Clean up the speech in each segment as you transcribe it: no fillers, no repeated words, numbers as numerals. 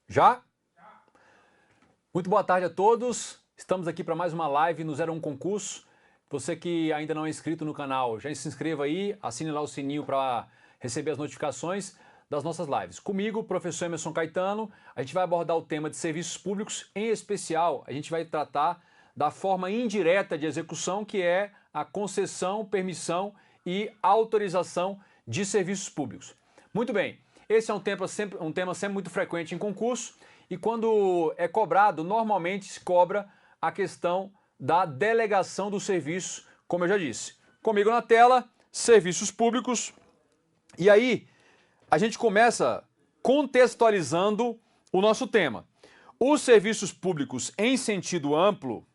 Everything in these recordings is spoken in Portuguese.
Já? Muito boa tarde a todos. Estamos aqui para mais uma live no 01 Concurso. Você que ainda não é inscrito no canal, já se inscreva aí, assine lá o sininho para receber as notificações das nossas lives. Comigo, professor Emerson Caetano, a gente vai abordar o tema de serviços públicos, em especial, a gente vai tratar da forma indireta de execução, que é a concessão, permissão e autorização de serviços públicos. Muito bem, esse é um tema sempre muito frequente em concurso e quando é cobrado, normalmente se cobra a questão da delegação do serviço, como eu já disse. Comigo na tela, serviços públicos. E aí, a gente começa contextualizando o nosso tema. Os serviços públicos em sentido amplo,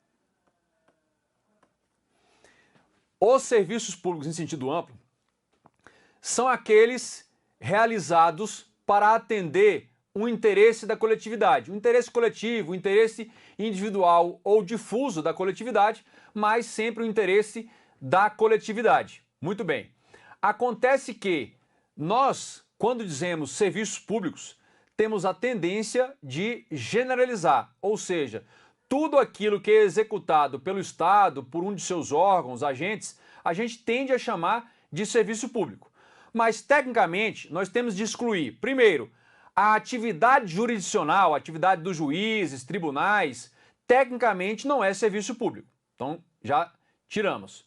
são aqueles realizados para atender um interesse da coletividade, um interesse coletivo, um interesse individual ou difuso da coletividade, mas sempre o interesse da coletividade. Muito bem. Acontece que nós, quando dizemos serviços públicos, temos a tendência de generalizar, ou seja, tudo aquilo que é executado pelo Estado, por um de seus órgãos, agentes, a gente tende a chamar de serviço público. Mas, tecnicamente, nós temos de excluir, primeiro, a atividade jurisdicional, a atividade dos juízes, tribunais, tecnicamente não é serviço público. Então, já tiramos.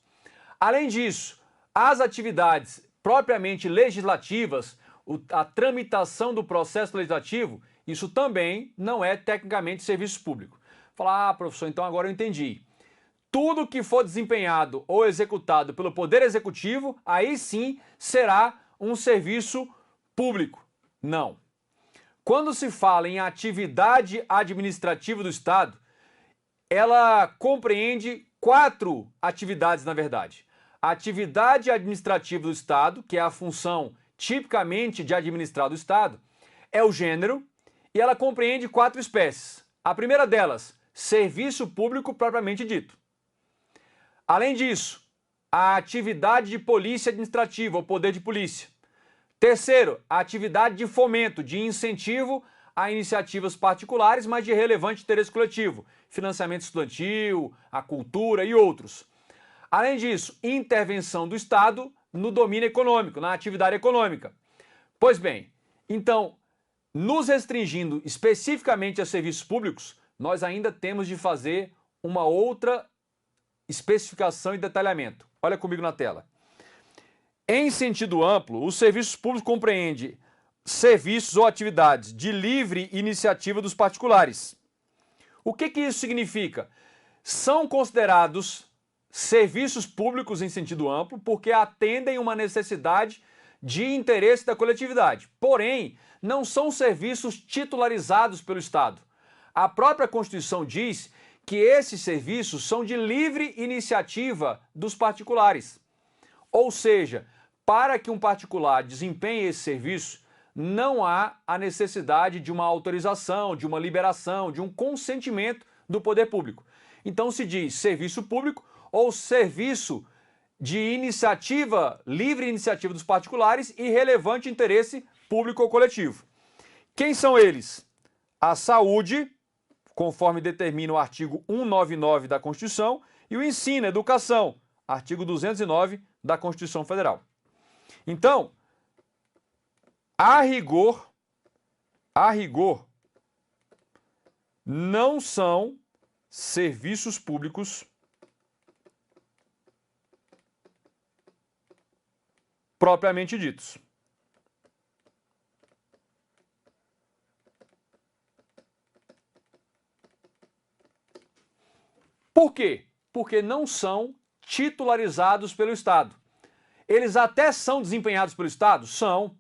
Além disso, as atividades propriamente legislativas, a tramitação do processo legislativo, isso também não é tecnicamente serviço público. Falar, professor, então agora eu entendi. Tudo que for desempenhado ou executado pelo Poder Executivo, aí sim será um serviço público. Não. Quando se fala em atividade administrativa do Estado, ela compreende 4 atividades, na verdade. A atividade administrativa do Estado, que é a função tipicamente de administrar do Estado, é o gênero, e ela compreende 4 espécies. A primeira delas, serviço público propriamente dito. Além disso, a atividade de polícia administrativa, ou poder de polícia. Terceiro, a atividade de fomento, de incentivo a iniciativas particulares, mas de relevante interesse coletivo, financiamento estudantil, a cultura e outros. Além disso, intervenção do Estado no domínio econômico, na atividade econômica. Pois bem, então, nos restringindo especificamente a serviços públicos, nós ainda temos de fazer uma outra especificação e detalhamento. Olha comigo na tela. Em sentido amplo, os serviços públicos compreendem serviços ou atividades de livre iniciativa dos particulares. O que isso significa? São considerados serviços públicos em sentido amplo porque atendem uma necessidade de interesse da coletividade. Porém, não são serviços titularizados pelo Estado. A própria Constituição diz que esses serviços são de livre iniciativa dos particulares. Ou seja, para que um particular desempenhe esse serviço, não há a necessidade de uma autorização, de uma liberação, de um consentimento do poder público. Então se diz serviço público ou serviço de iniciativa, livre iniciativa dos particulares e relevante interesse público ou coletivo. Quem são eles? A saúde, conforme determina o artigo 199 da Constituição, e o ensino, a educação, artigo 209 da Constituição Federal. Então, a rigor, não são serviços públicos propriamente ditos. Por quê? Porque não são titularizados pelo Estado. Eles até são desempenhados pelo Estado? São.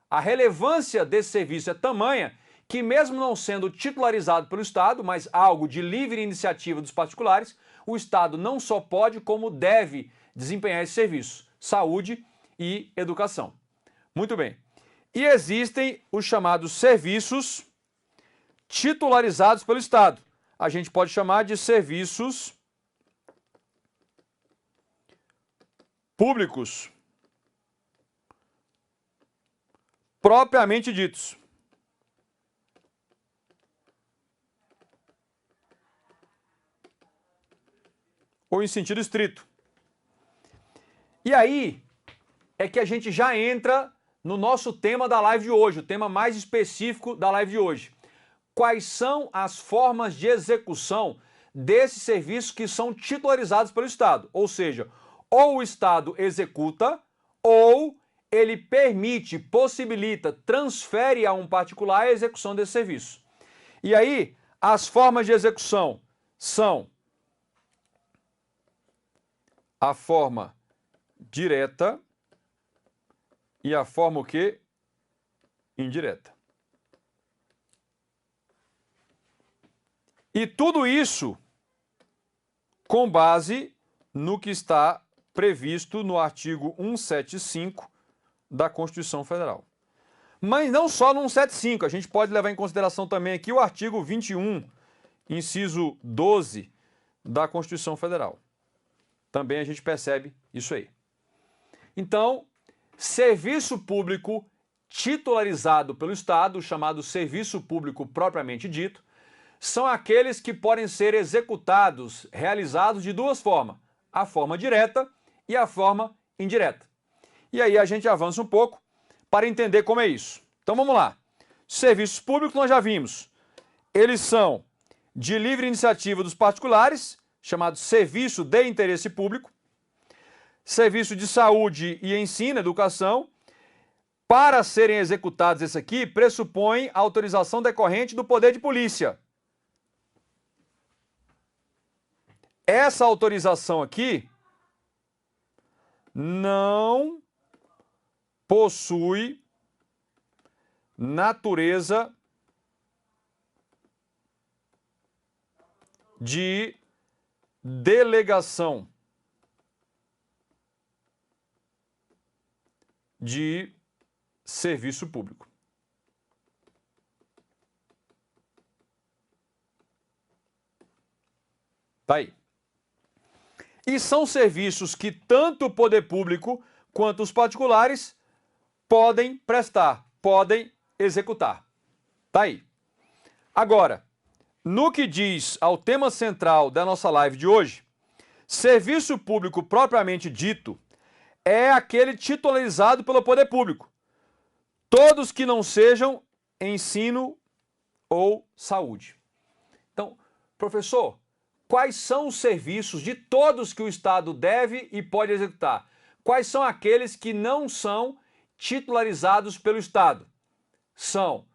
A relevância desse serviço é tamanha que, mesmo não sendo titularizado pelo Estado, mas algo de livre iniciativa dos particulares, o Estado não só pode, como deve desempenhar esse serviço: saúde e educação. Muito bem. E existem os chamados serviços titularizados pelo Estado. A gente pode chamar de serviços públicos propriamente ditos. ou em sentido estrito. E aí é que a gente já entra no nosso tema da live de hoje, o tema mais específico da live de hoje. Quais são as formas de execução desses serviços que são titularizados pelo Estado? Ou seja, ou o Estado executa, ou ele permite, possibilita, transfere a um particular a execução desse serviço. E aí, as formas de execução são a forma direta e a forma o quê? Indireta. E tudo isso com base no que está previsto no artigo 175 da Constituição Federal. Mas não só no 175, a gente pode levar em consideração também aqui o artigo 21, inciso 12 da Constituição Federal. Também a gente percebe isso aí. Então, serviço público titularizado pelo Estado, chamado serviço público propriamente dito, são aqueles que podem ser executados, realizados de duas formas, a forma direta e a forma indireta. E aí a gente avança um pouco para entender como é isso. Então vamos lá. Serviços públicos nós já vimos. Eles são de livre iniciativa dos particulares, chamado serviço de interesse público, serviço de saúde e ensino, educação. Para serem executados esse aqui, pressupõe autorização decorrente do poder de polícia. Essa autorização aqui não possui natureza de delegação de serviço público. Tá aí. E são serviços que tanto o poder público quanto os particulares podem prestar, podem executar. Tá aí. Agora, no que diz ao tema central da nossa live de hoje, serviço público propriamente dito é aquele titularizado pelo poder público. Todos que não sejam ensino ou saúde. Então, professor, quais são os serviços de todos que o Estado deve e pode executar? Quais são aqueles que não são titularizados pelo Estado? São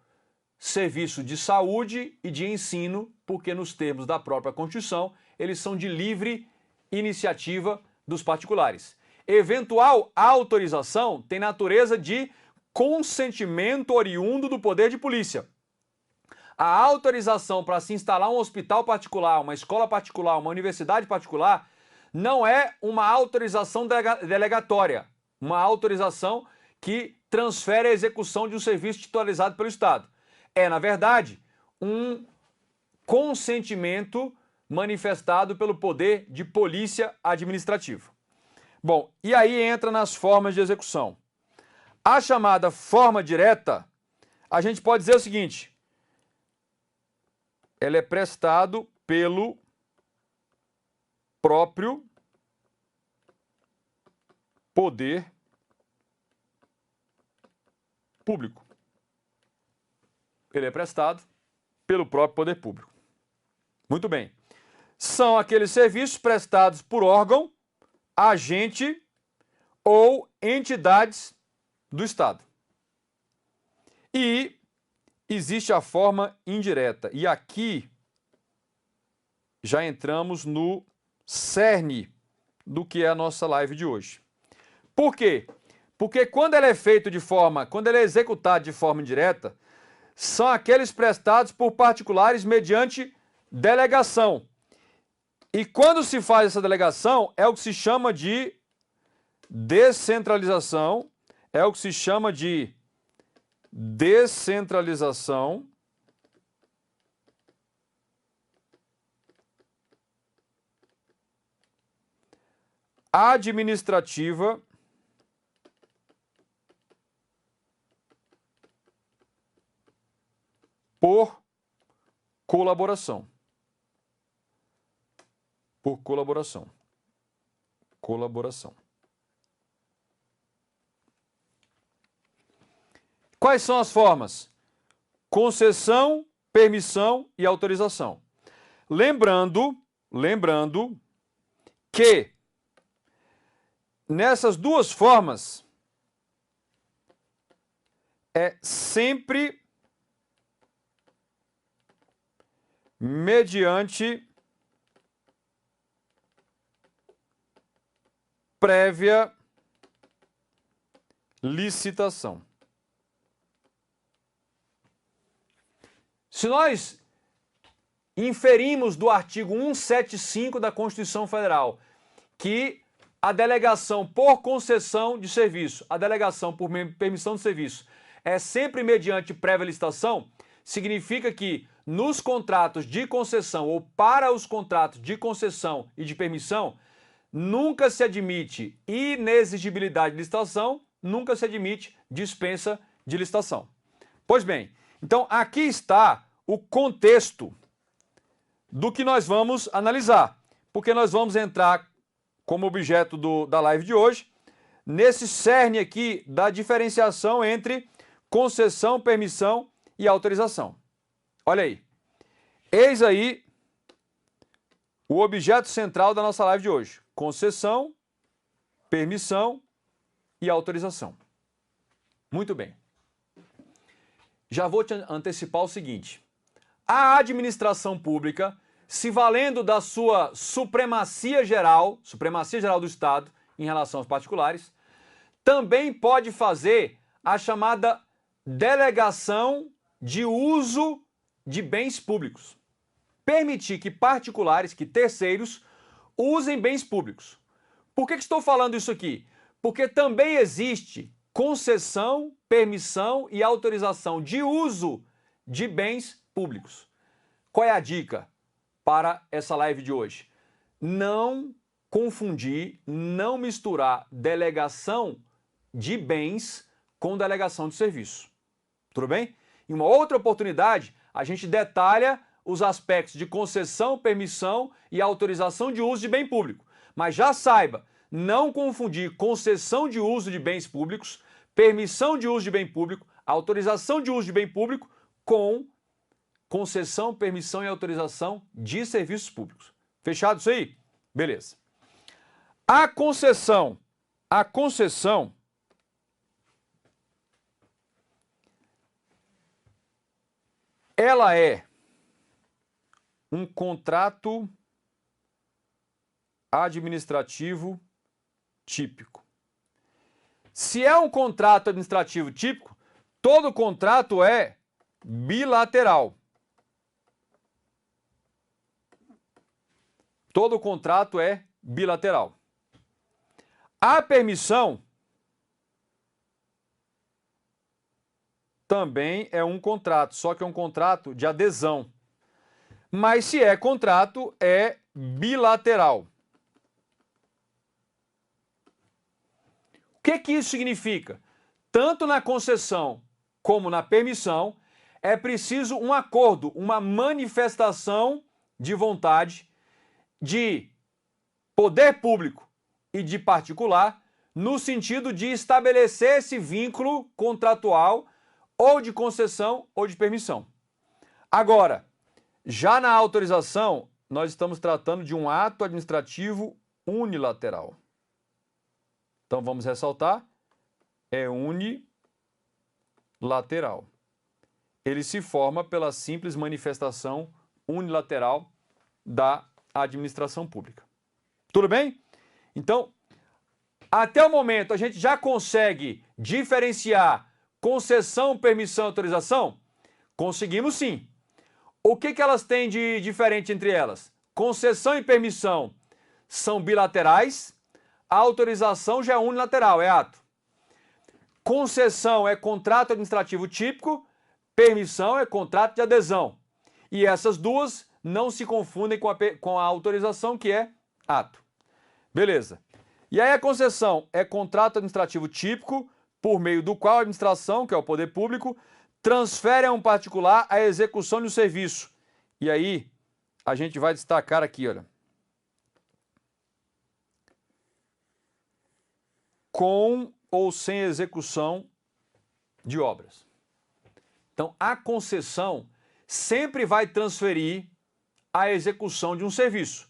serviço de saúde e de ensino, porque nos termos da própria Constituição, eles são de livre iniciativa dos particulares. Eventual autorização tem natureza de consentimento oriundo do poder de polícia. A autorização para se instalar um hospital particular, uma escola particular, uma universidade particular, não é uma autorização delegatória, uma autorização que transfere a execução de um serviço titularizado pelo Estado. É, na verdade, um consentimento manifestado pelo poder de polícia administrativa. Bom, e aí entra nas formas de execução. A chamada forma direta, a gente pode dizer o seguinte: ela é prestado pelo próprio poder público. Ele é prestado pelo próprio poder público. Muito bem. São aqueles serviços prestados por órgão, agente ou entidades do Estado. E existe a forma indireta. E aqui já entramos no cerne do que é a nossa live de hoje. Por quê? Porque quando ele é executado de forma indireta, são aqueles prestados por particulares mediante delegação. E quando se faz essa delegação, é o que se chama de descentralização, administrativa por colaboração. colaboração. Quais são as formas? Concessão, permissão e autorização. Lembrando que nessas duas formas é sempre mediante prévia licitação. Se nós inferimos do artigo 175 da Constituição Federal que a delegação por concessão de serviço, a delegação por permissão de serviço é sempre mediante prévia licitação, significa que nos contratos de concessão ou para os contratos de concessão e de permissão, nunca se admite inexigibilidade de licitação, nunca se admite dispensa de licitação. Pois bem, então aqui está o contexto do que nós vamos analisar, porque nós vamos entrar como objeto da live de hoje, nesse cerne aqui da diferenciação entre concessão, permissão e autorização. Olha aí. Eis aí o objeto central da nossa live de hoje. Concessão, permissão e autorização. Muito bem. Já vou te antecipar o seguinte. A administração pública, se valendo da sua supremacia geral do Estado em relação aos particulares, também pode fazer a chamada delegação de uso de bens públicos. Permitir que particulares, que terceiros, usem bens públicos. Por que estou falando isso aqui? Porque também existe concessão, permissão e autorização de uso de bens públicos. Qual é a dica para essa live de hoje? Não confundir, não misturar delegação de bens com delegação de serviço. Tudo bem? Em uma outra oportunidade, a gente detalha os aspectos de concessão, permissão e autorização de uso de bem público. Mas já saiba, não confundir concessão de uso de bens públicos, permissão de uso de bem público, autorização de uso de bem público com concessão, permissão e autorização de serviços públicos. Fechado isso aí? Beleza. A concessão, ela é um contrato administrativo típico. Se é um contrato administrativo típico, todo contrato é bilateral. Todo contrato é bilateral. A permissão também é um contrato, só que é um contrato de adesão. Mas se é contrato, é bilateral. O que isso significa? Tanto na concessão como na permissão, é preciso um acordo, uma manifestação de vontade de poder público e de particular, no sentido de estabelecer esse vínculo contratual ou de concessão ou de permissão. Agora, já na autorização, nós estamos tratando de um ato administrativo unilateral. Então vamos ressaltar, é unilateral. Ele se forma pela simples manifestação unilateral da administração pública. Tudo bem? Então, até o momento a gente já consegue diferenciar concessão, permissão e autorização? Conseguimos sim. O que elas têm de diferente entre elas? Concessão e permissão são bilaterais, a autorização já é unilateral, é ato. Concessão é contrato administrativo típico, permissão é contrato de adesão. E essas duas não se confundem com a autorização, que é ato. Beleza. E aí a concessão é contrato administrativo típico, por meio do qual a administração, que é o poder público, transfere a um particular a execução de um serviço. E aí a gente vai destacar aqui, olha. com ou sem execução de obras. Então, a concessão sempre vai transferir a execução de um serviço,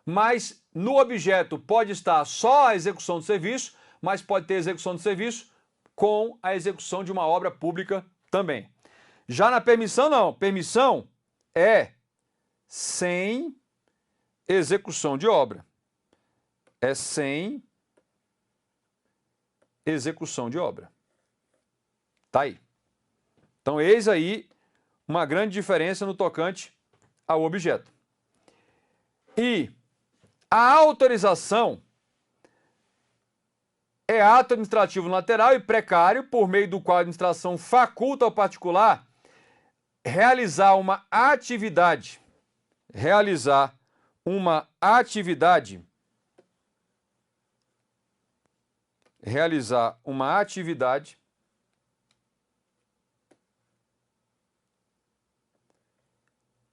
mas no objeto pode estar só a execução do serviço, mas pode ter execução do serviço com a execução de uma obra pública também. Já na permissão, não. Permissão é sem execução de obra. É sem execução de obra. Tá aí. Então, eis aí uma grande diferença no tocante ao objeto. E a autorização é ato administrativo lateral e precário, por meio do qual a administração faculta ao particular realizar uma atividade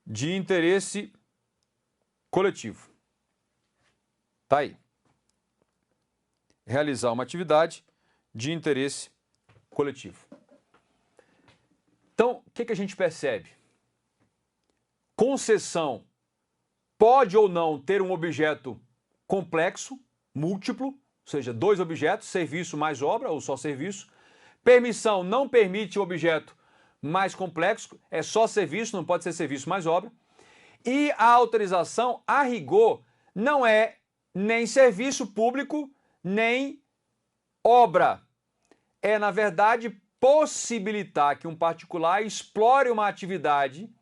de interesse coletivo. Tá aí. Realizar uma atividade de interesse coletivo. Então, o que a gente percebe? Concessão pode ou não ter um objeto complexo, múltiplo, ou seja, dois objetos, serviço mais obra ou só serviço. Permissão não permite um objeto mais complexo, é só serviço, não pode ser serviço mais obra. E a autorização, a rigor, não é nem serviço público, nem obra. É, na verdade, possibilitar que um particular explore uma atividade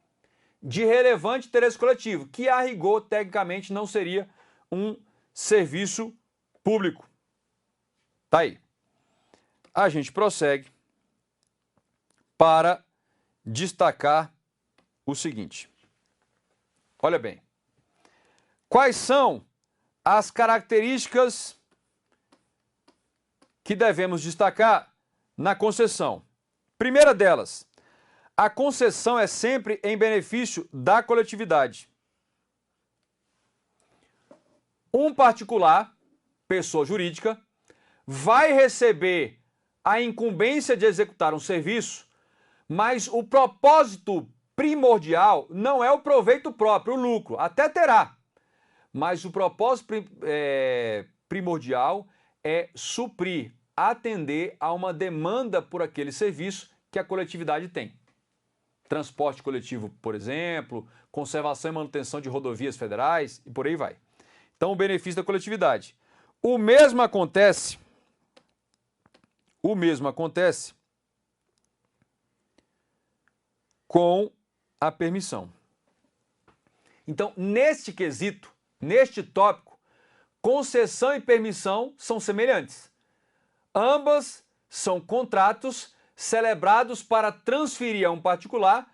de relevante interesse coletivo, que a rigor, tecnicamente, não seria um serviço público. Tá aí. A gente prossegue para destacar o seguinte. Olha bem. Quais são as características que devemos destacar na concessão? Primeira delas, a concessão é sempre em benefício da coletividade. Um particular, pessoa jurídica, vai receber a incumbência de executar um serviço, mas o propósito primordial não é o proveito próprio, o lucro, até terá, mas o propósito primordial é suprir, atender a uma demanda por aquele serviço que a coletividade tem. Transporte coletivo, por exemplo, conservação e manutenção de rodovias federais e por aí vai. Então, o benefício da coletividade. O mesmo acontece com a permissão. Então, neste quesito, neste tópico, concessão e permissão são semelhantes. Ambas são contratos celebrados para transferir a um particular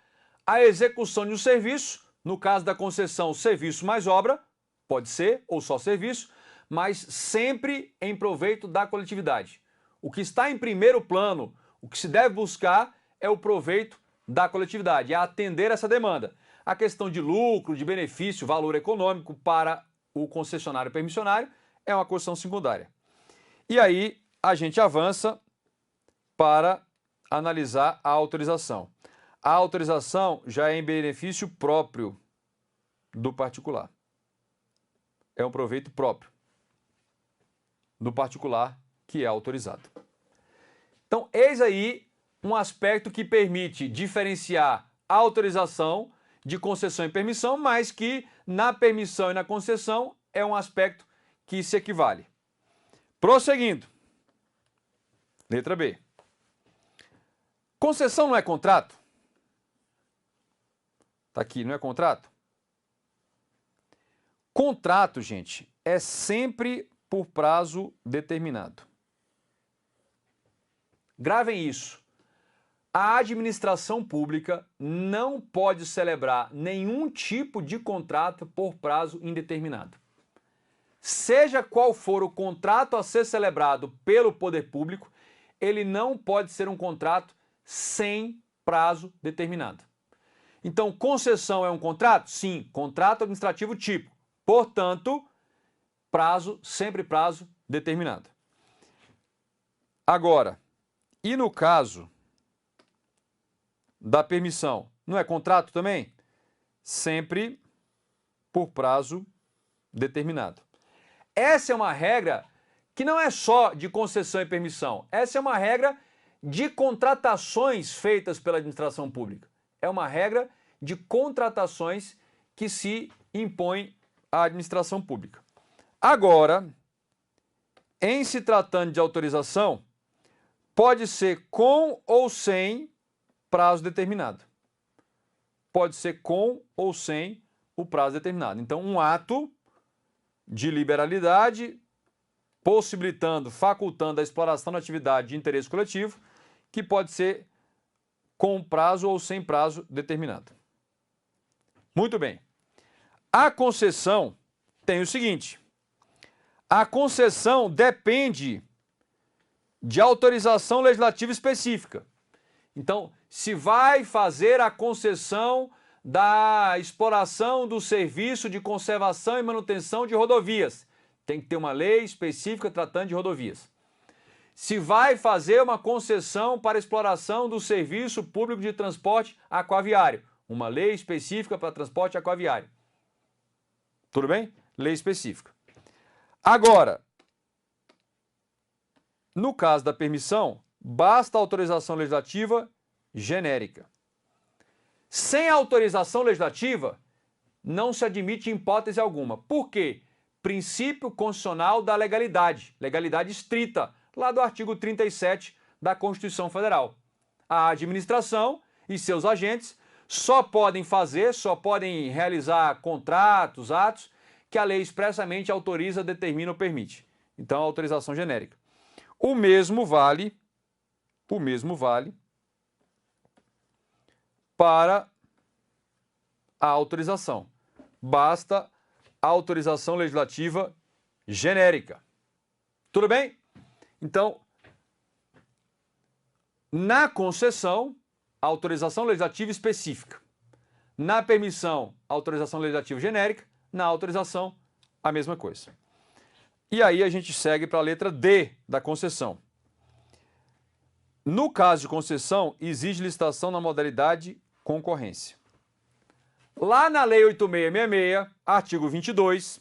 a execução de um serviço, no caso da concessão, serviço mais obra, pode ser, ou só serviço, mas sempre em proveito da coletividade. O que está em primeiro plano, o que se deve buscar é o proveito da coletividade, é atender essa demanda. A questão de lucro, de benefício, valor econômico para o concessionário permissionário é uma questão secundária. E aí a gente avança para analisar a autorização. A autorização já é em benefício próprio do particular. É um proveito próprio do particular que é autorizado. Então, eis aí um aspecto que permite diferenciar a autorização de concessão e permissão, mas que na permissão e na concessão é um aspecto que se equivale. Prosseguindo. Letra B. Concessão não é contrato? Tá aqui, não é contrato? Contrato, gente, é sempre por prazo determinado. Gravem isso. A administração pública não pode celebrar nenhum tipo de contrato por prazo indeterminado. Seja qual for o contrato a ser celebrado pelo poder público, ele não pode ser um contrato sem prazo determinado. Então, concessão é um contrato? Sim, contrato administrativo tipo. Portanto, prazo, sempre prazo determinado. Agora, e no caso da permissão, não é contrato também? Sempre por prazo determinado. Essa é uma regra que não é só de concessão e permissão. Essa é uma regra de contratações feitas pela administração pública. É uma regra de contratações que se impõe à administração pública. Agora, em se tratando de autorização, pode ser com ou sem prazo determinado. Pode ser com ou sem o prazo determinado. Então, um ato de liberalidade possibilitando, facultando a exploração da atividade de interesse coletivo, que pode ser com prazo ou sem prazo determinado. Muito bem. A concessão tem o seguinte: a concessão depende de autorização legislativa específica. Então, se vai fazer a concessão da exploração do serviço de conservação e manutenção de rodovias, tem que ter uma lei específica tratando de rodovias. Se vai fazer uma concessão para exploração do serviço público de transporte aquaviário, uma lei específica para transporte aquaviário. Tudo bem? Lei específica. Agora, no caso da permissão, basta autorização legislativa genérica. Sem autorização legislativa, não se admite hipótese alguma. Por quê? Princípio constitucional da legalidade, legalidade estrita, lá do artigo 37 da Constituição Federal. A administração e seus agentes só podem realizar contratos, atos, que a lei expressamente autoriza, determina ou permite. Então, autorização genérica. O mesmo vale para a autorização. Basta a autorização legislativa genérica. Tudo bem? Então, na concessão, autorização legislativa específica. Na permissão, autorização legislativa genérica. Na autorização, a mesma coisa. E aí a gente segue para a letra D da concessão. No caso de concessão, exige licitação na modalidade concorrência. Lá na Lei 8666, artigo 22,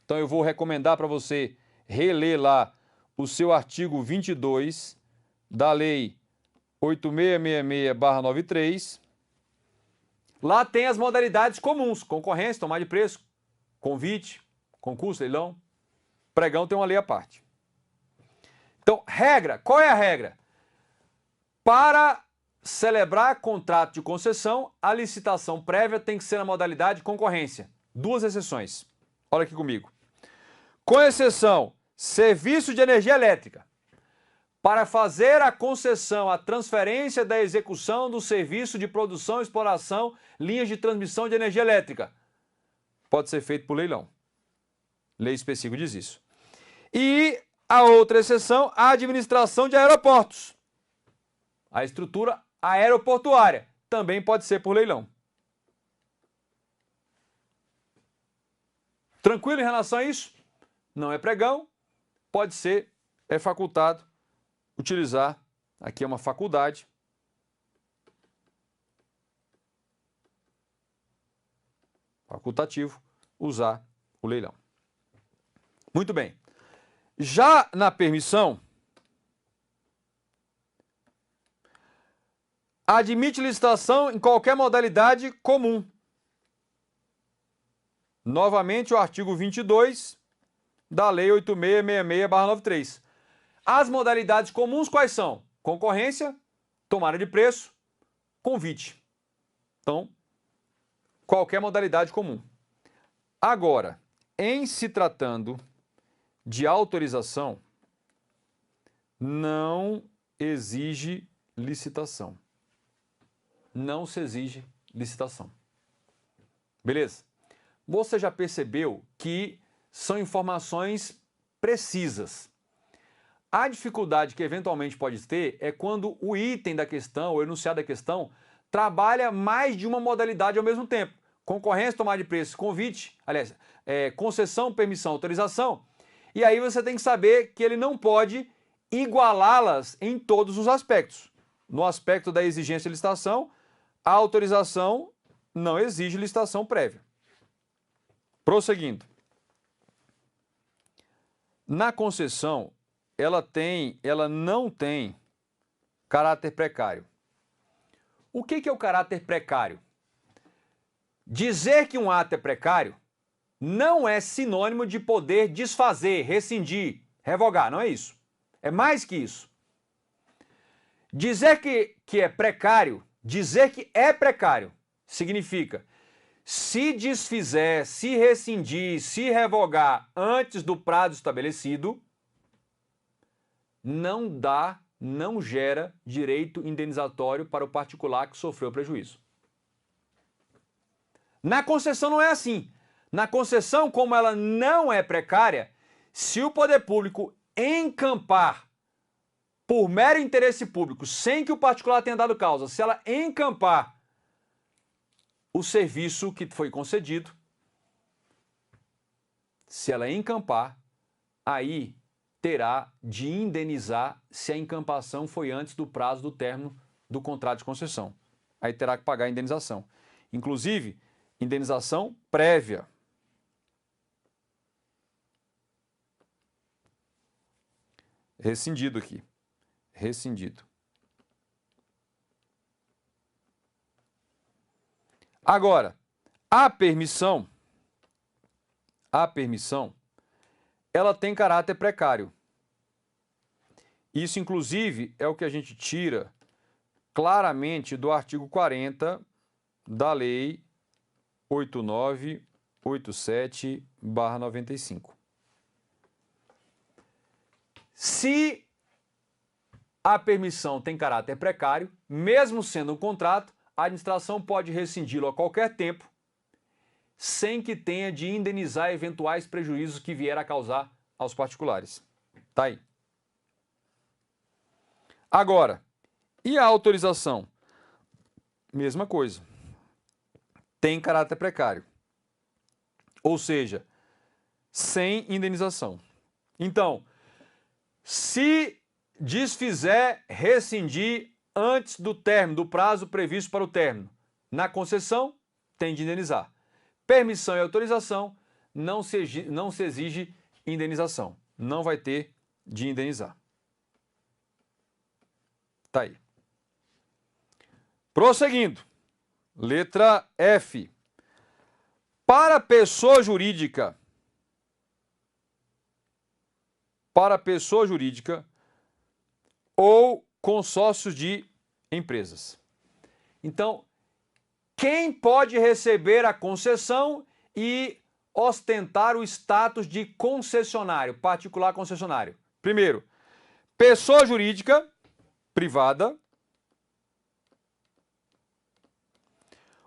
então eu vou recomendar para você reler lá o seu artigo 22 da Lei 8666/93. Lá tem as modalidades comuns: concorrência, tomar de preço, convite, concurso, leilão. Pregão tem uma lei à parte. Então, regra, qual é a regra? Para celebrar contrato de concessão, a licitação prévia tem que ser na modalidade concorrência. Duas exceções. Olha aqui comigo. Com exceção, serviço de energia elétrica. Para fazer a concessão, a transferência da execução do serviço de produção e exploração, linhas de transmissão de energia elétrica. Pode ser feito por leilão. Lei específica diz isso. E a outra exceção, a administração de aeroportos. A estrutura aeroportuária também pode ser por leilão. Tranquilo em relação a isso? Não é pregão, pode ser, é facultado utilizar, aqui é uma faculdade, facultativo, usar o leilão. Muito bem. Já na permissão, admite licitação em qualquer modalidade comum. Novamente, o artigo 22 da Lei 8666/93. As modalidades comuns quais são? Concorrência, tomada de preço, convite. Então, qualquer modalidade comum. Agora, em se tratando de autorização, não exige licitação. Não se exige licitação. Beleza? Você já percebeu que são informações precisas. A dificuldade que eventualmente pode ter é quando o item da questão, o enunciado da questão, trabalha mais de uma modalidade ao mesmo tempo. Concorrência, tomada de preço, convite, aliás, concessão, permissão, autorização. E aí você tem que saber que ele não pode igualá-las em todos os aspectos. No aspecto da exigência de licitação, a autorização não exige licitação prévia. Prosseguindo. Na concessão, ela não tem caráter precário. O que é o caráter precário? Dizer que um ato é precário não é sinônimo de poder desfazer, rescindir, revogar, não é isso. É mais que isso. Dizer que é precário, dizer que é precário, significa se desfizer, se rescindir, se revogar antes do prazo estabelecido, não gera direito indenizatório para o particular que sofreu prejuízo. Na concessão não é assim. Na concessão, como ela não é precária, se o poder público encampar por mero interesse público, sem que o particular tenha dado causa, se ela encampar o serviço que foi concedido, se ela encampar, aí terá de indenizar se a encampação foi antes do prazo do término do contrato de concessão. Aí terá que pagar a indenização. Inclusive, indenização prévia. Rescindido aqui. Rescindido. Agora, a permissão, ela tem caráter precário. Isso, inclusive, é o que a gente tira claramente do artigo 40 da Lei 8987/95. Se a permissão tem caráter precário, mesmo sendo um contrato, a administração pode rescindi-lo a qualquer tempo, sem que tenha de indenizar eventuais prejuízos que vier a causar aos particulares. Tá aí. Agora, e a autorização? Mesma coisa. Tem caráter precário. Ou seja, sem indenização. Então, se desfizer, rescindir antes do término, do prazo previsto para o término, na concessão, tem de indenizar. Permissão e autorização, não se exige indenização. Não vai ter de indenizar. Tá aí. Prosseguindo. Letra F. Para pessoa jurídica, ou consórcios de empresas. Então, quem pode receber a concessão e ostentar o status de concessionário, particular concessionário? Primeiro, pessoa jurídica privada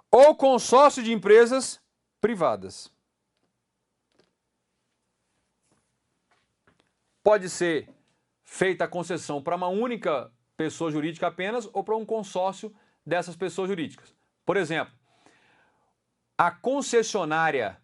ou consórcio de empresas privadas. Pode ser feita a concessão para uma única pessoa jurídica apenas ou para um consórcio dessas pessoas jurídicas. Por exemplo, a concessionária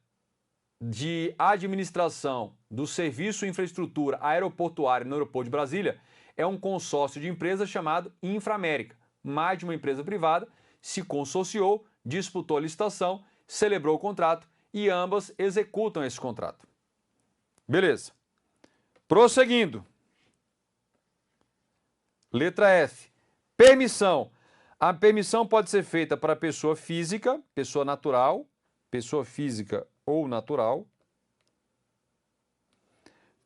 de administração do serviço infraestrutura aeroportuária no aeroporto de Brasília é um consórcio de empresas chamado Inframérica. Mais de uma empresa privada se consorciou, disputou a licitação, celebrou o contrato e ambas executam esse contrato. Beleza. Prosseguindo. Letra F. Permissão. A permissão pode ser feita para pessoa física, pessoa natural, pessoa física ou natural.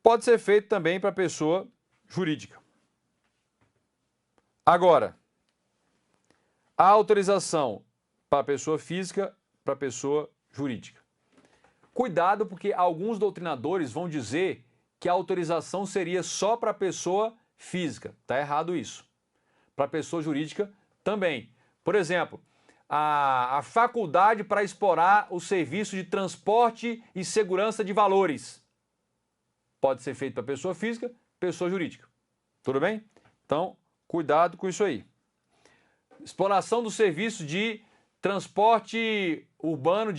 Pode ser feito também para pessoa jurídica. Agora, a autorização para pessoa física, para pessoa jurídica. Cuidado, porque alguns doutrinadores vão dizer que a autorização seria só para pessoa física. Está errado isso. Para pessoa jurídica também. Por exemplo, a faculdade para explorar o serviço de transporte e segurança de valores. Pode ser feito para pessoa física, pessoa jurídica. Tudo bem? Então, cuidado com isso aí. Exploração do serviço de transporte urbano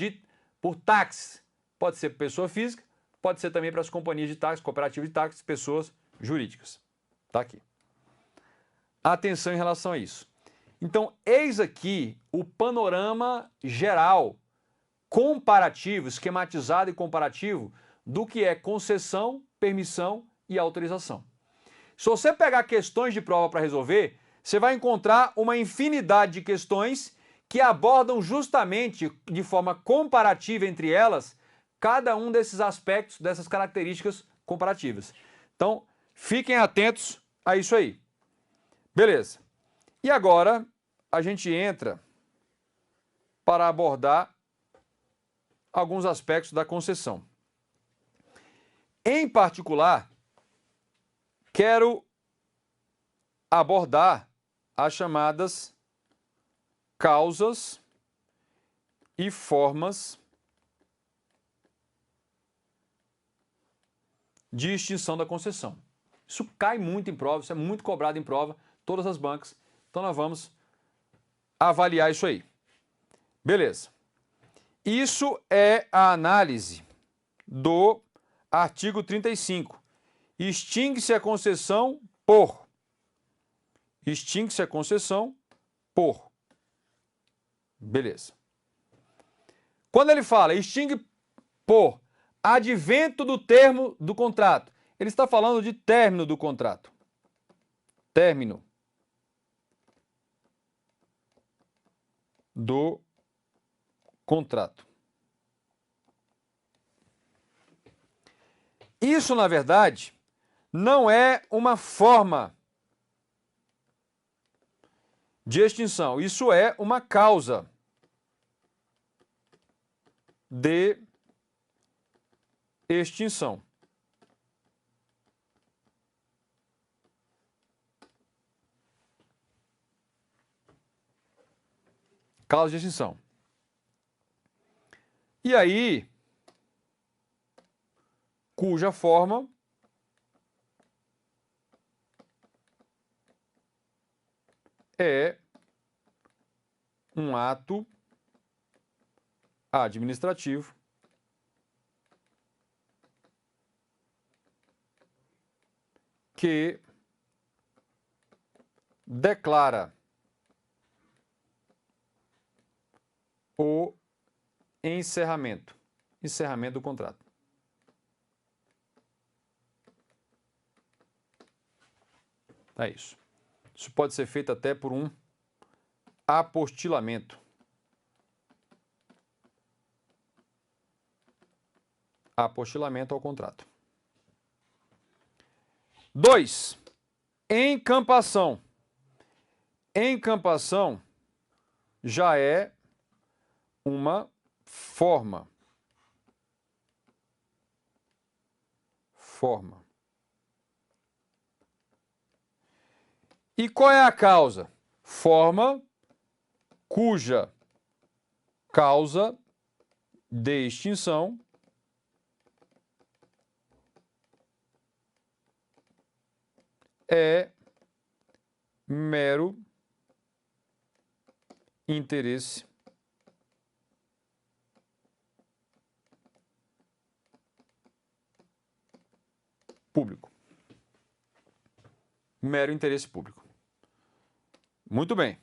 por táxi. Pode ser pessoa física, pode ser também para as companhias de táxi, cooperativas de táxi, pessoas jurídicas. Está aqui. Atenção em relação a isso. Então, eis aqui o panorama geral, comparativo, esquematizado e comparativo, do que é concessão, permissão e autorização. Se você pegar questões de prova para resolver, você vai encontrar uma infinidade de questões que abordam justamente de forma comparativa entre elas cada um desses aspectos, dessas características comparativas. Então, fiquem atentos a isso aí. Beleza. E agora a gente entra para abordar alguns aspectos da concessão. Em particular, quero abordar as chamadas causas e formas de extinção da concessão. Isso cai muito em prova, isso é muito cobrado em prova, todas as bancas. Então nós vamos avaliar isso aí. Beleza. Isso é a análise do artigo 35. Extingue-se a concessão por. Extingue-se a concessão por. Beleza. Quando ele fala extingue por advento do termo do contrato, ele está falando de término do contrato. Término do contrato. Isso, na verdade, não é uma forma de extinção. Isso é uma causa de extinção. Causa de extinção. E aí, cuja forma é um ato administrativo que declara o encerramento do contrato. É isso. Isso pode ser feito até por um apostilamento. Apostilamento ao contrato. 2. Encampação. Encampação já é uma forma. E qual é a causa? Forma cuja causa de extinção é mero interesse público. Mero interesse público. Muito bem.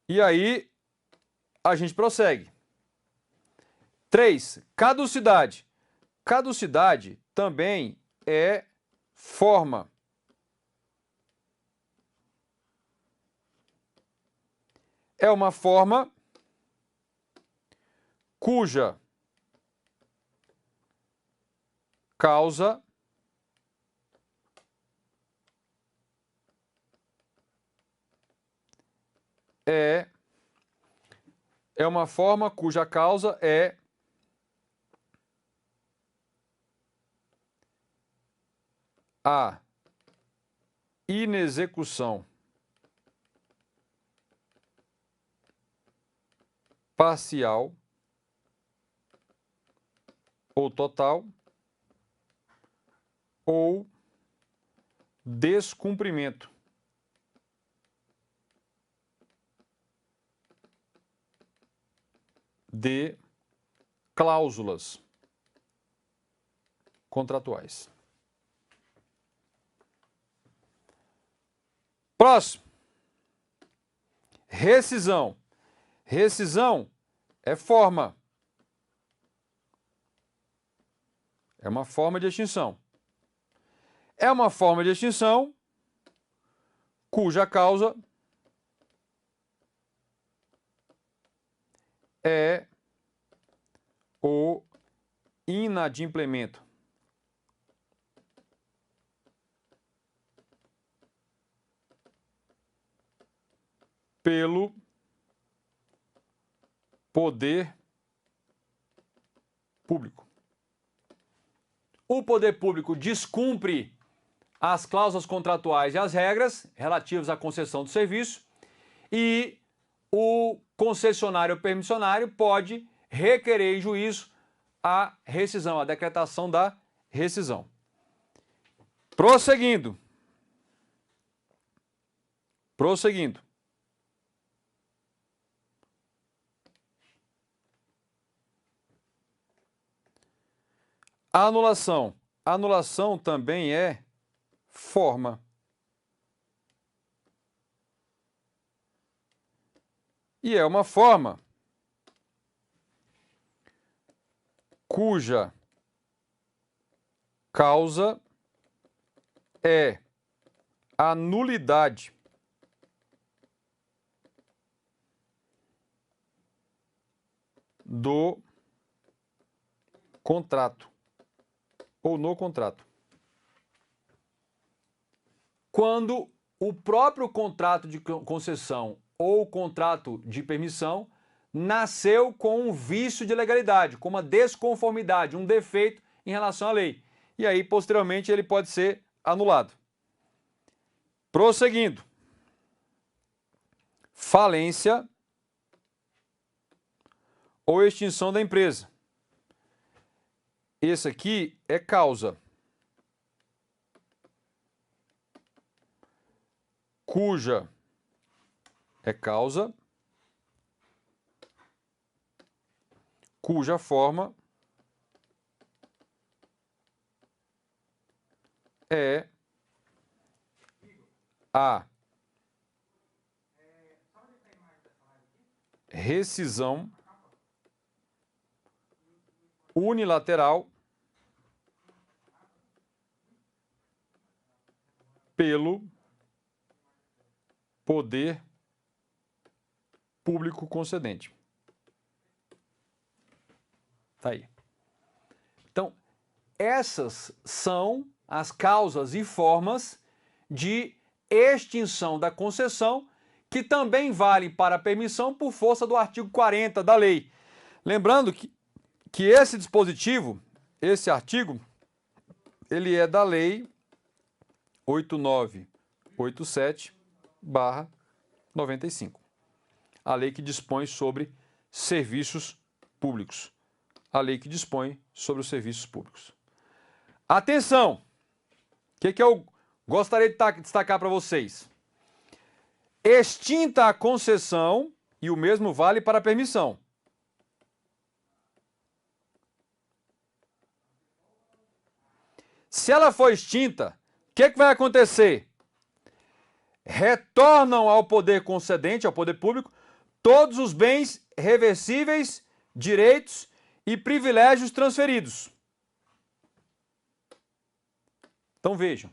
E aí, a gente prossegue. 3. Caducidade. Caducidade também é forma. É uma forma cuja causa é uma forma cuja causa é a inexecução parcial ou total ou descumprimento de cláusulas contratuais. Próximo. Rescisão. Rescisão é forma. É uma forma de extinção. É uma forma de extinção cuja causa é o inadimplemento. Pelo poder público. O poder público descumpre as cláusulas contratuais e as regras relativas à concessão do serviço e o concessionário ou permissionário pode requerer em juízo a rescisão, a decretação da rescisão. Prosseguindo. Anulação. Anulação também é forma. E é uma forma cuja causa é a nulidade do contrato ou no contrato. Quando o próprio contrato de concessão ou contrato de permissão nasceu com um vício de legalidade, com uma desconformidade, um defeito em relação à lei. E aí, posteriormente, ele pode ser anulado. Prosseguindo. Falência ou extinção da empresa. Esse aqui é causa. Cuja cuja forma é a rescisão unilateral pelo poder público concedente. Tá aí. Então, essas são as causas e formas de extinção da concessão que também valem para a permissão por força do artigo 40 da lei. Lembrando que esse dispositivo, esse artigo, ele é da lei 8987/95. A lei que dispõe sobre serviços públicos. A lei que dispõe sobre os serviços públicos. Atenção! O que eu gostaria de destacar para vocês? Extinta a concessão, e o mesmo vale para a permissão. Se ela for extinta, o que vai acontecer? Retornam ao poder concedente, ao poder público, todos os bens reversíveis, direitos e privilégios transferidos. Então vejam,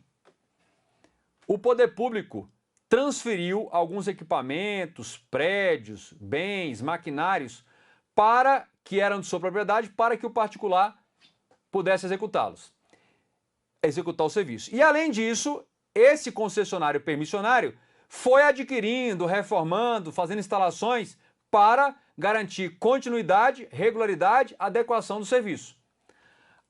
o poder público transferiu alguns equipamentos, prédios, bens, maquinários para que eram de sua propriedade para que o particular pudesse executá-los, executar o serviço. E além disso, esse concessionário permissionário foi adquirindo, reformando, fazendo instalações para garantir continuidade, regularidade, adequação do serviço.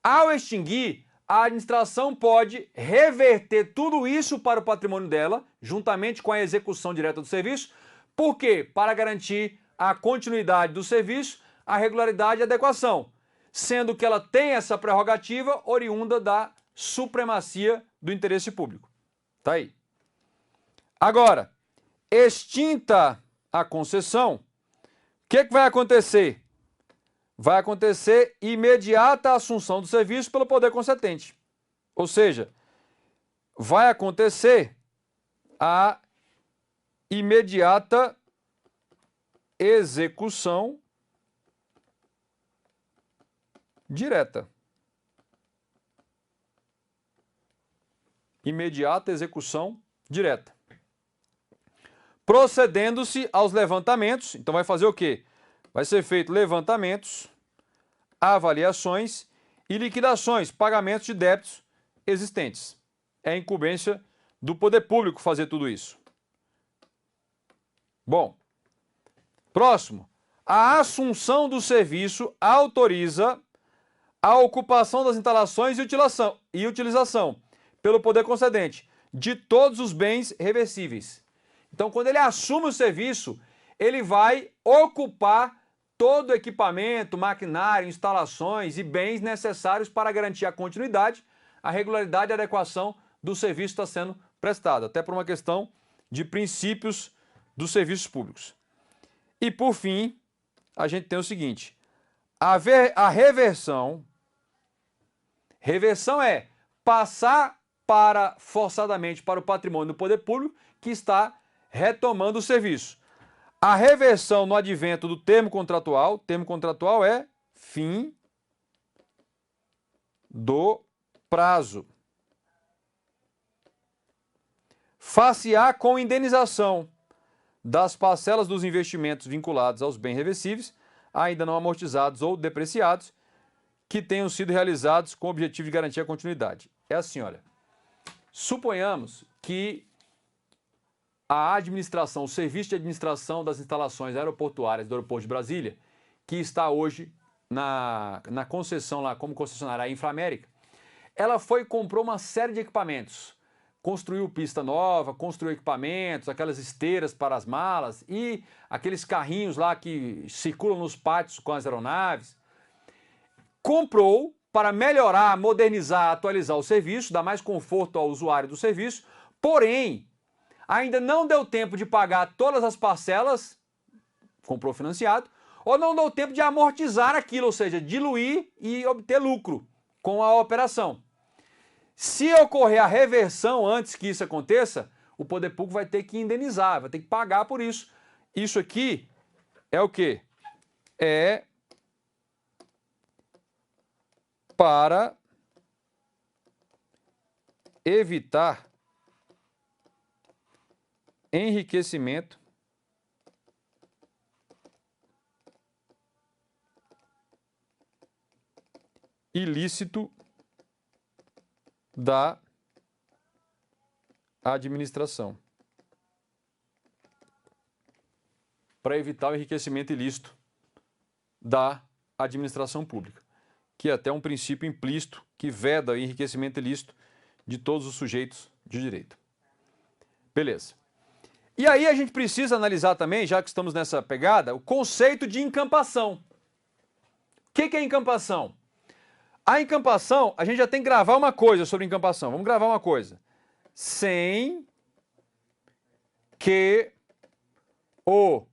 Ao extinguir, a administração pode reverter tudo isso para o patrimônio dela, juntamente com a execução direta do serviço. Por quê? Para garantir a continuidade do serviço, a regularidade e a adequação, sendo que ela tem essa prerrogativa oriunda da supremacia do interesse público. Tá aí. Agora, extinta a concessão, o que vai acontecer? Vai acontecer imediata assunção do serviço pelo poder concedente. Ou seja, vai acontecer a imediata execução direta. Imediata execução direta. Procedendo-se aos levantamentos, então vai fazer o quê? Vai ser feito levantamentos, avaliações e liquidações, pagamentos de débitos existentes. É incumbência do poder público fazer tudo isso. Bom, próximo. A assunção do serviço autoriza a ocupação das instalações e utilização pelo poder concedente de todos os bens reversíveis. Então, quando ele assume o serviço, ele vai ocupar todo o equipamento, maquinário, instalações e bens necessários para garantir a continuidade, a regularidade e a adequação do serviço que está sendo prestado, até por uma questão de princípios dos serviços públicos. E, por fim, a gente tem o seguinte, a reversão é passar forçadamente para o patrimônio do poder público que está retomando o serviço. A reversão no advento do termo contratual é fim do prazo. Far-se-á com indenização das parcelas dos investimentos vinculados aos bens reversíveis, ainda não amortizados ou depreciados, que tenham sido realizados com o objetivo de garantir a continuidade. É assim, olha, suponhamos que a administração, o serviço de administração das instalações aeroportuárias do aeroporto de Brasília, que está hoje na concessão lá como concessionária a Inframérica, ela foi e comprou uma série de equipamentos, construiu pista nova, construiu equipamentos, aquelas esteiras para as malas e aqueles carrinhos lá que circulam nos pátios com as aeronaves. Comprou para melhorar, modernizar, atualizar o serviço, dar mais conforto ao usuário do serviço, porém, ainda não deu tempo de pagar todas as parcelas, comprou financiado, ou não deu tempo de amortizar aquilo, ou seja, diluir e obter lucro com a operação. Se ocorrer a reversão antes que isso aconteça, o poder público vai ter que indenizar, vai ter que pagar por isso. Isso aqui é o quê? É para evitar enriquecimento ilícito da administração. Para evitar o enriquecimento ilícito da administração pública, que é até um princípio implícito que veda o enriquecimento ilícito de todos os sujeitos de direito. Beleza. E aí a gente precisa analisar também, já que estamos nessa pegada, o conceito de encampação. O que é encampação? A encampação, a gente já tem que gravar uma coisa sobre encampação. Vamos gravar uma coisa. Sem que o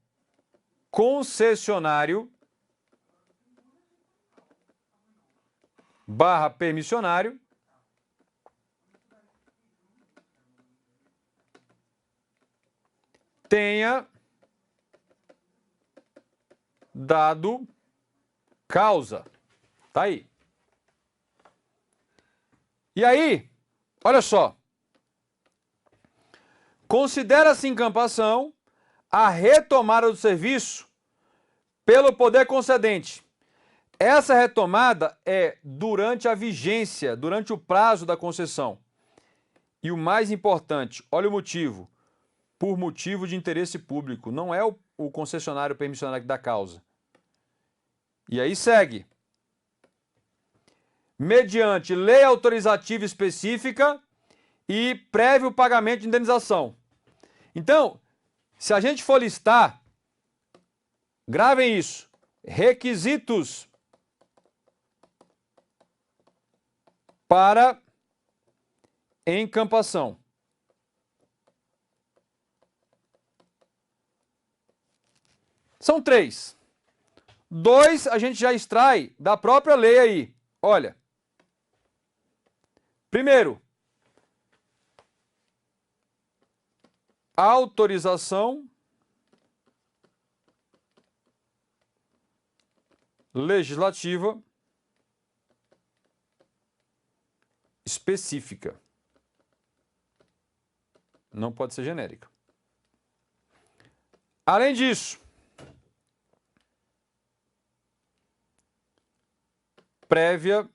concessionário / permissionário tenha dado causa. Tá aí. E aí, olha só. Considera-se encampação a retomada do serviço pelo poder concedente. Essa retomada é durante a vigência, durante o prazo da concessão. E o mais importante, olha o motivo. Por motivo de interesse público. Não é o concessionário permissionário que dá causa. E aí segue. Mediante lei autorizativa específica e prévio pagamento de indenização. Então, se a gente for listar, gravem isso, requisitos para encampação. São 3. 2 a gente já extrai da própria lei aí. Olha. Primeiro, autorização legislativa específica. Não pode ser genérica. Além disso, prévia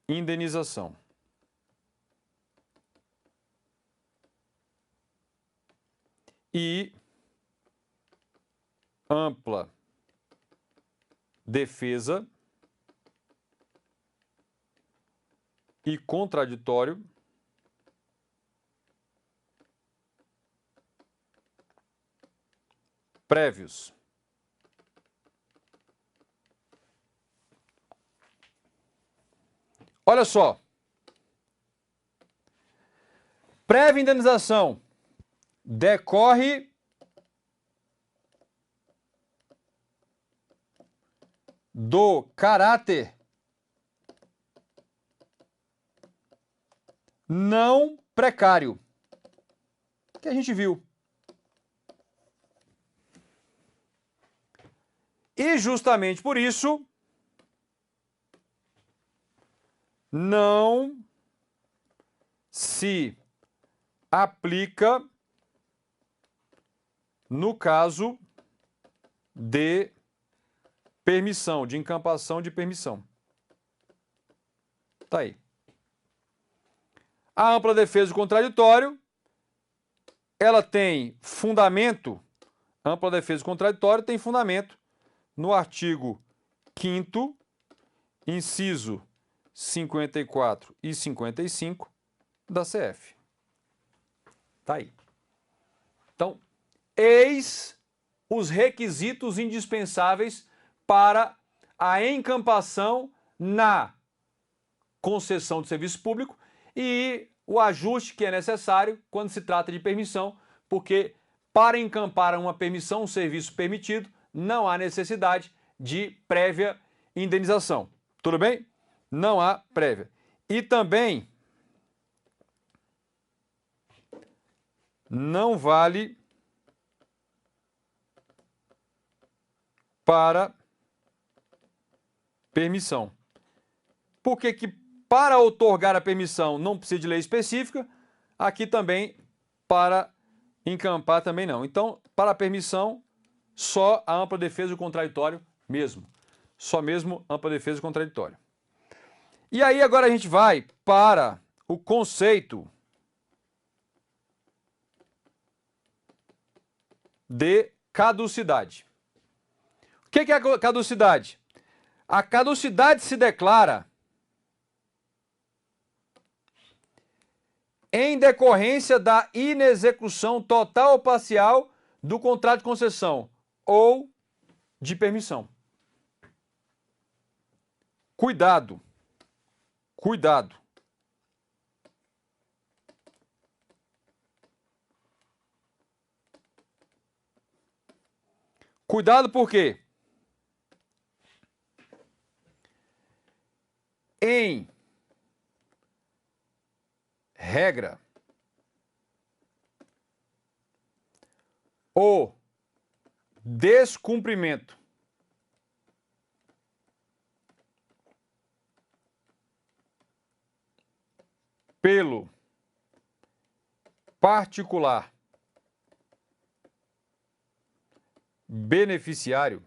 indenização. E ampla defesa e contraditório prévios. Olha só. Prévia indenização decorre do caráter não precário, que a gente viu. E justamente por isso, não se aplica no caso de permissão, de encampação de permissão. Tá aí. A ampla defesa do contraditório, ela tem fundamento, a ampla defesa do contraditório tem fundamento no artigo 5º, inciso 54 e 55 da CF. Tá aí. Então, eis os requisitos indispensáveis para a encampação na concessão de serviço público e o ajuste que é necessário quando se trata de permissão, porque para encampar uma permissão, um serviço permitido, não há necessidade de prévia indenização. Tudo bem? Não há prévia. E também não vale para permissão. Por que que para outorgar a permissão não precisa de lei específica? Aqui também para encampar também não. Então, para a permissão, só a ampla defesa do contraditório mesmo. Só mesmo ampla defesa do contraditório. E aí agora a gente vai para o conceito de caducidade. O que é a caducidade? A caducidade se declara em decorrência da inexecução total ou parcial do contrato de concessão ou de permissão. Cuidado. Cuidado. Cuidado por quê? Em regra, o descumprimento pelo particular beneficiário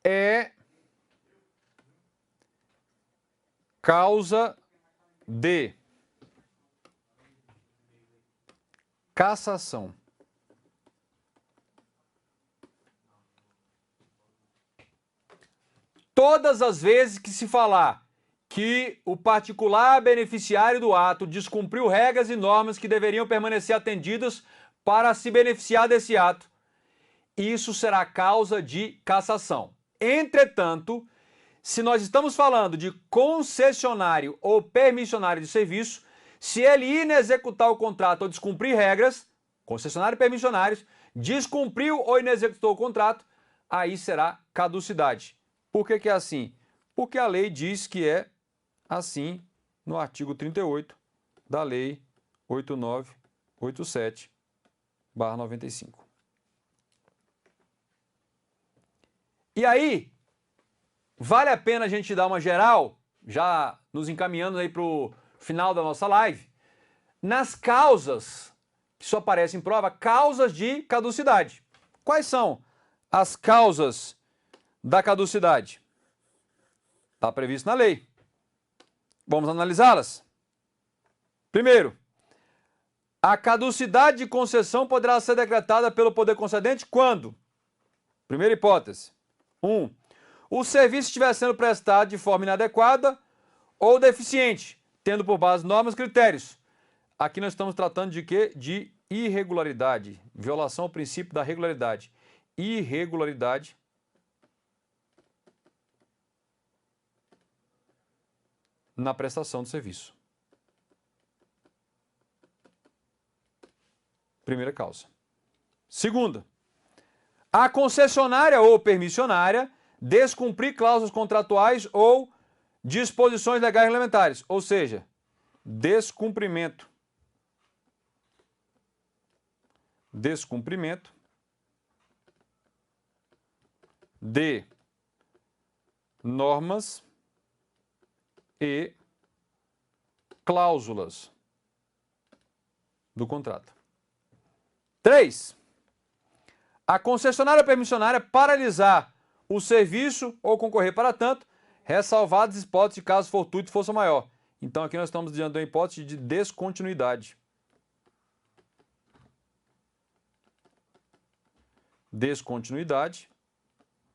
é causa de cassação. Todas as vezes que se falar que o particular beneficiário do ato descumpriu regras e normas que deveriam permanecer atendidas para se beneficiar desse ato, isso será causa de cassação. Entretanto, se nós estamos falando de concessionário ou permissionário de serviço, se ele inexecutar o contrato ou descumprir regras, concessionário e permissionários, descumpriu ou inexecutou o contrato, aí será caducidade. Por que que é assim? Porque a lei diz que é assim no artigo 38 da Lei 8987/95. E aí, vale a pena a gente dar uma geral, já nos encaminhando aí para o final da nossa live, nas causas que só aparecem em prova, causas de caducidade. Quais são as causas da caducidade? Está previsto na lei. Vamos analisá-las. Primeiro, a caducidade de concessão poderá ser decretada pelo poder concedente quando? Primeira hipótese. 1. O serviço estiver sendo prestado de forma inadequada ou deficiente, tendo por base normas e critérios. Aqui nós estamos tratando de quê? De irregularidade, violação ao princípio da regularidade. Irregularidade na prestação do serviço. Primeira causa. Segunda, a concessionária ou permissionária descumprir cláusulas contratuais ou disposições legais regulamentares, ou seja, descumprimento de normas e cláusulas do contrato. 3. A concessionária ou permissionária paralisar o serviço ou concorrer para tanto, ressalvadas as hipóteses de caso fortuito e força maior. Então aqui nós estamos diante de uma hipótese de descontinuidade. Descontinuidade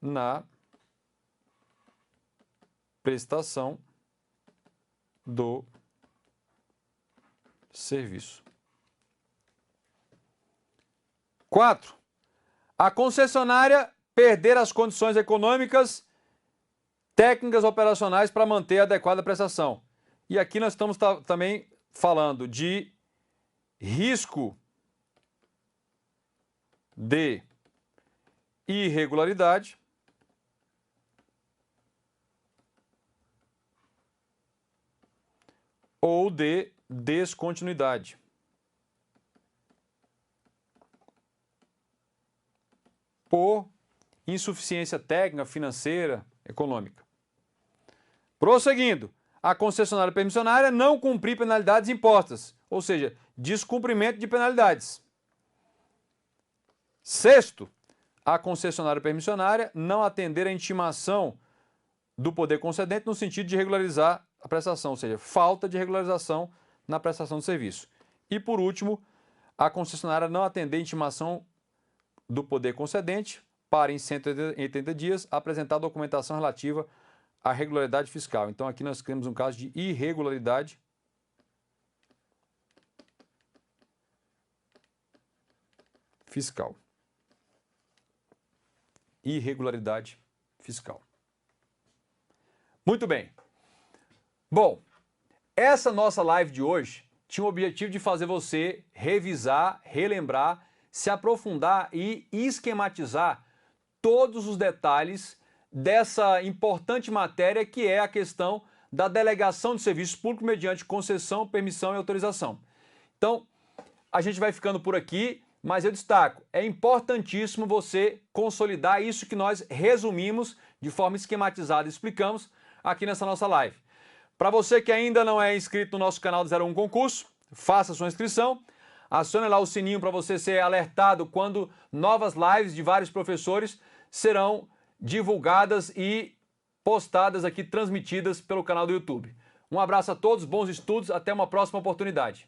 na prestação do serviço. 4. A concessionária perder as condições econômicas, técnicas operacionais para manter a adequada prestação. E aqui nós estamos também falando de risco de irregularidade ou de descontinuidade. Por insuficiência técnica, financeira, econômica. Prosseguindo, a concessionária permissionária não cumprir penalidades impostas, ou seja, descumprimento de penalidades. 6º, a concessionária permissionária não atender a intimação do poder concedente no sentido de regularizar a prestação, ou seja, falta de regularização na prestação do serviço. E por último, a concessionária não atender a intimação do poder concedente para, em 180 dias, apresentar documentação relativa à regularidade fiscal. Então, aqui nós temos um caso de irregularidade fiscal. Irregularidade fiscal. Muito bem. Bom, essa nossa live de hoje tinha o objetivo de fazer você revisar, relembrar, se aprofundar e esquematizar todos os detalhes dessa importante matéria que é a questão da delegação de serviços públicos mediante concessão, permissão e autorização. Então, a gente vai ficando por aqui, mas eu destaco, é importantíssimo você consolidar isso que nós resumimos de forma esquematizada e explicamos aqui nessa nossa live. Para você que ainda não é inscrito no nosso canal do 01 Concurso, faça sua inscrição. Acione lá o sininho para você ser alertado quando novas lives de vários professores serão divulgadas e postadas aqui, transmitidas pelo canal do YouTube. Um abraço a todos, bons estudos, até uma próxima oportunidade.